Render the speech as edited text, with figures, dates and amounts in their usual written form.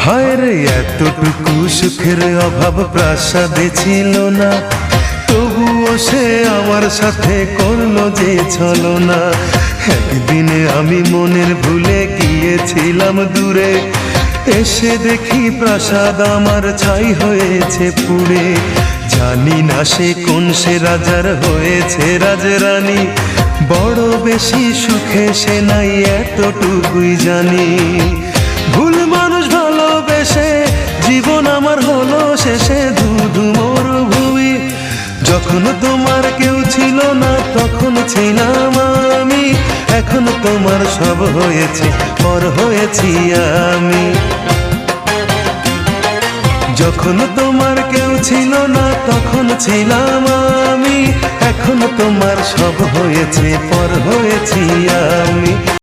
হায় রে এতটুকু সুখের অভাব প্রাসাদে ছিল না, তবুও সে আমার সাথে করলো যে ছলনা। একদিনে আমি মনের ভুলে গিয়েছিলাম দূরে, এসে দেখি প্রাসাদ আমার ছাই হয়েছে পুড়ে। জানি না সে কোন সে রাজার হয়েছে রাজরানী, বড় বেশি সুখে সে নাই এতটুকুই জানি। ভুল মানুষ ভালোবেসে জীবন আমার হলো শেষে ধুধু মরুভূমি। যখন তোমার কেউ ছিল না তখন ছিলাম আমি, এখন তোমার সব হয়েছে পর হয়েছি আমি। যখন তোমার কেউ ছিল না তখন ছিলাম আমি, এখন তোমার সব হয়েছে পর হয়েছি আমি।